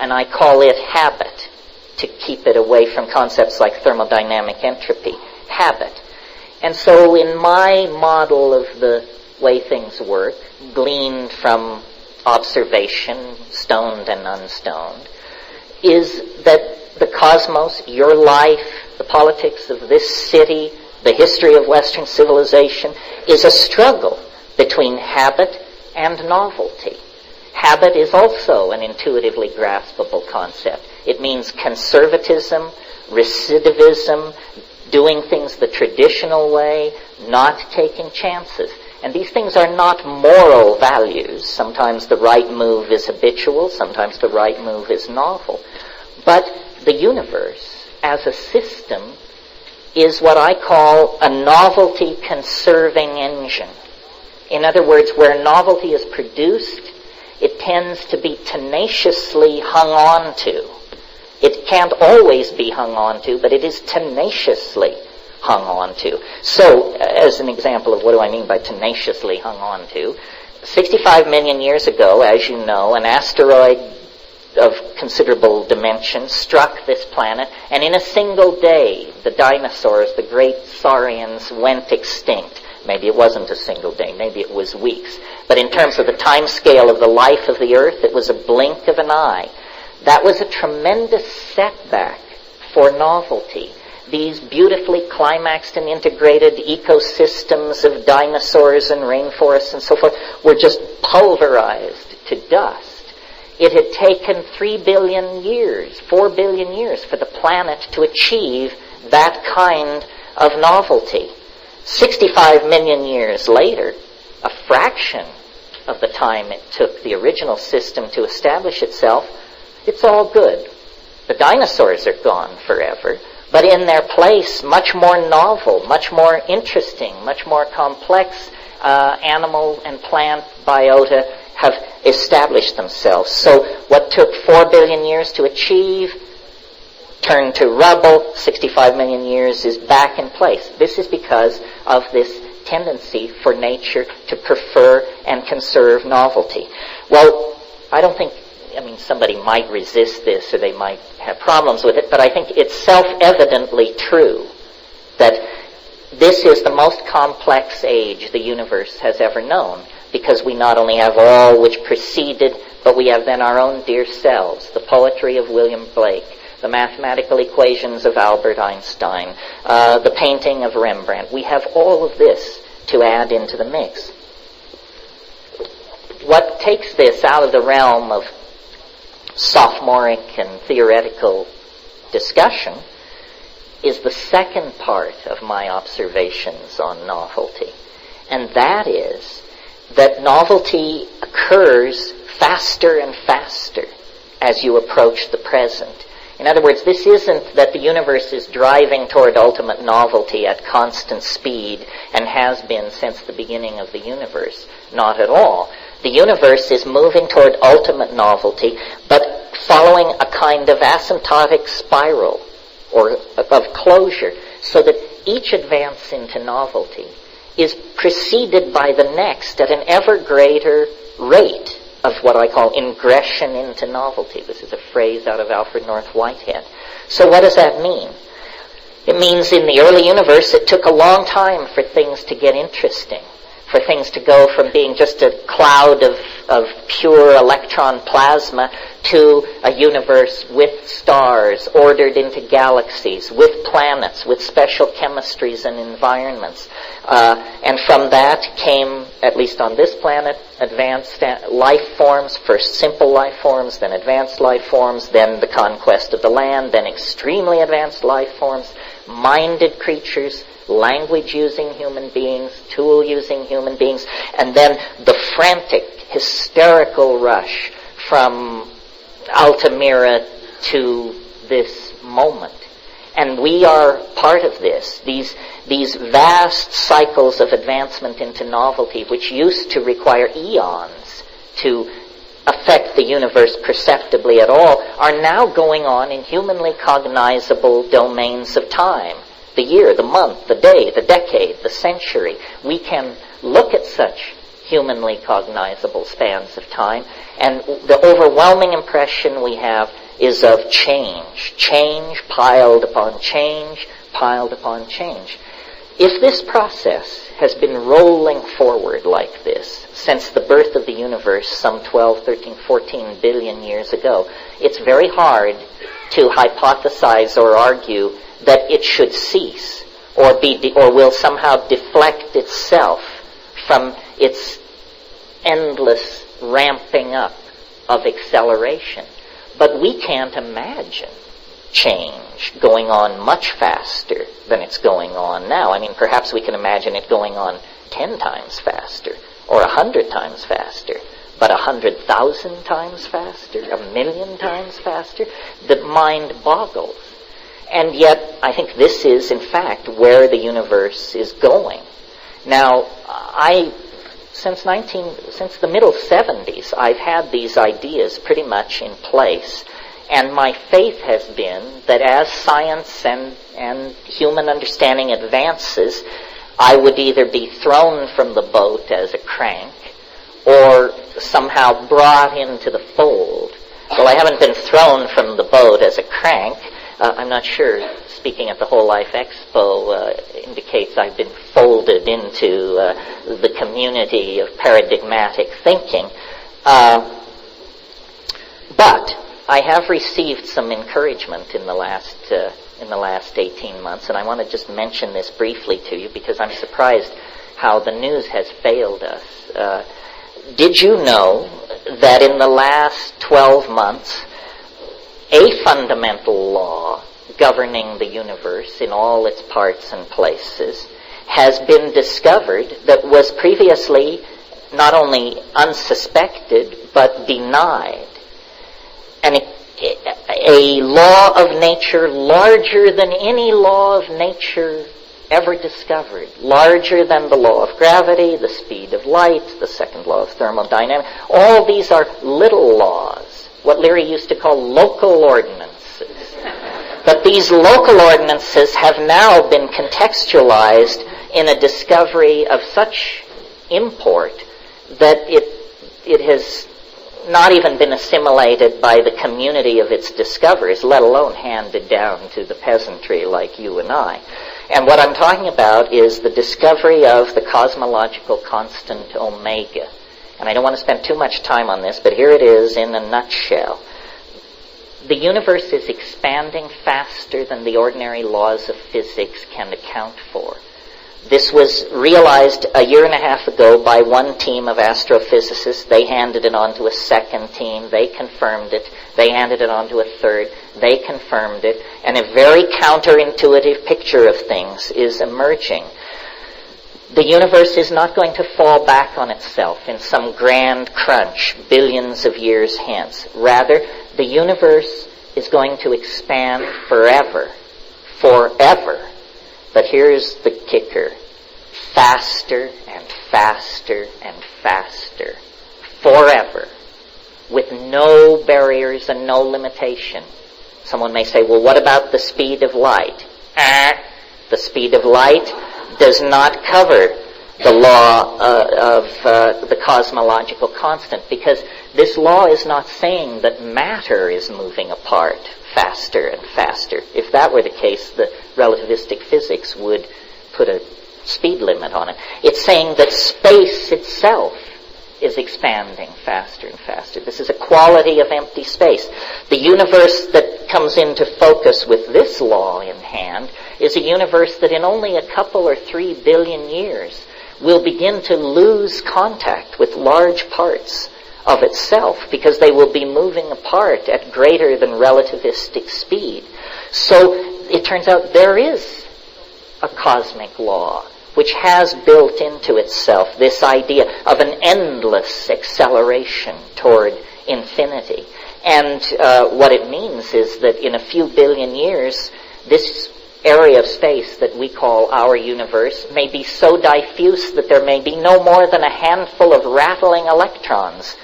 and I call it habit, to keep it away from concepts like thermodynamic entropy. Habit. And so in my model of the way things work, gleaned from observation, stoned and unstoned, is that the cosmos, your life, the politics of this city, the history of Western civilization, is a struggle between habit and novelty. Habit is also an intuitively graspable concept. It means conservatism, recidivism, doing things the traditional way, not taking chances. And these things are not moral values. Sometimes the right move is habitual, sometimes the right move is novel. But the universe, as a system, is what I call a novelty-conserving engine. In other words, where novelty is produced, it tends to be tenaciously hung on to. It can't always be hung on to, but it is tenaciously hung on to. So, as an example of what do I mean by tenaciously hung on to, 65 million years ago, as you know, an asteroid of considerable dimension struck this planet, and in a single day, the dinosaurs, the great saurians, went extinct. Maybe it wasn't a single day, maybe it was weeks. But in terms of the time scale of the life of the Earth, it was a blink of an eye. That was a tremendous setback for novelty. These beautifully climaxed and integrated ecosystems of dinosaurs and rainforests and so forth were just pulverized to dust. It had taken 3 billion years, 4 billion years for the planet to achieve that kind of novelty. 65 million years later, a fraction of the time it took the original system to establish itself, it's all good. The dinosaurs are gone forever, but in their place, much more novel, much more interesting, much more complex animal and plant biota have established themselves. So what took 4 billion years to achieve turned to rubble, 65 million years is back in place. This is because of this tendency for nature to prefer and conserve novelty. Well, somebody might resist this or they might have problems with it, but I think it's self-evidently true that this is the most complex age the universe has ever known, because we not only have all which preceded, but we have then our own dear selves, the poetry of William Blake, the mathematical equations of Albert Einstein, the painting of Rembrandt. We have all of this to add into the mix. What takes this out of the realm of sophomoric and theoretical discussion is the second part of my observations on novelty. And that is that novelty occurs faster and faster as you approach the present. In other words, this isn't that the universe is driving toward ultimate novelty at constant speed and has been since the beginning of the universe. Not at all. The universe is moving toward ultimate novelty, but following a kind of asymptotic spiral or of closure, so that each advance into novelty is preceded by the next at an ever greater rate of what I call ingression into novelty. This is a phrase out of Alfred North Whitehead. So what does that mean? It means in the early universe it took a long time for things to get interesting, for things to go from being just a cloud of pure electron plasma to a universe with stars ordered into galaxies, with planets, with special chemistries and environments. And from that came, at least on this planet, advanced life forms, first simple life forms, then advanced life forms, then the conquest of the land, then extremely advanced life forms, minded creatures, language-using human beings, tool-using human beings, and then the frantic, hysterical rush from Altamira to this moment. And we are part of this. These vast cycles of advancement into novelty, which used to require eons to affect the universe perceptibly at all, are now going on in humanly cognizable domains of time. The year, the month, the day, the decade, the century. We can look at such humanly cognizable spans of time. And the overwhelming impression we have is of change. Change piled upon change, piled upon change. If this process has been rolling forward like this since the birth of the universe some 12, 13, 14 billion years ago, it's very hard to hypothesize or argue that it should cease or will somehow deflect itself from its endless ramping up of acceleration. But we can't imagine change going on much faster than it's going on now. I mean, perhaps we can imagine it going on 10 times faster or 100 times faster, but 100,000 times faster, 1,000,000 times faster, the mind boggles. And yet, I think this is, in fact, where the universe is going. Now, since the middle 70s, I've had these ideas pretty much in place. And my faith has been that as science and human understanding advances, I would either be thrown from the boat as a crank or somehow brought into the fold. Well, I haven't been thrown from the boat as a crank. I'm not sure, speaking at the Whole Life Expo indicates I've been folded into the community of paradigmatic thinking. But I have received some encouragement in the last 18 months, and I want to just mention this briefly to you because I'm surprised how the news has failed us. Did you know that in the last 12 months, a fundamental law governing the universe in all its parts and places has been discovered that was previously not only unsuspected but denied? And a law of nature larger than any law of nature ever discovered, larger than the law of gravity, the speed of light, the second law of thermodynamics. All these are little laws, what Leary used to call local ordinances. But these local ordinances have now been contextualized in a discovery of such import that it has not even been assimilated by the community of its discoverers, let alone handed down to the peasantry like you and I. And what I'm talking about is the discovery of the cosmological constant omega. And I don't want to spend too much time on this, but here it is in a nutshell. The universe is expanding faster than the ordinary laws of physics can account for. This was realized a year and a half ago by one team of astrophysicists. They handed it on to a second team. They confirmed it. They handed it on to a third. They confirmed it. And a very counterintuitive picture of things is emerging. The universe is not going to fall back on itself in some grand crunch billions of years hence. Rather, the universe is going to expand forever. Forever. But here's the kicker. Faster and faster and faster. Forever. With no barriers and no limitation. Someone may say, well, what about the speed of light? The speed of light does not cover the law of the cosmological constant, because this law is not saying that matter is moving apart faster and faster. If that were the case, the relativistic physics would put a speed limit on it. It's saying that space itself is expanding faster and faster. This is a quality of empty space. The universe that comes into focus with this law in hand is a universe that in only a couple or 3 billion years will begin to lose contact with large parts of itself because they will be moving apart at greater than relativistic speed. So it turns out there is a cosmic law which has built into itself this idea of an endless acceleration toward infinity. And what it means is that in a few billion years, this area of space that we call our universe may be so diffuse that there may be no more than a handful of rattling electrons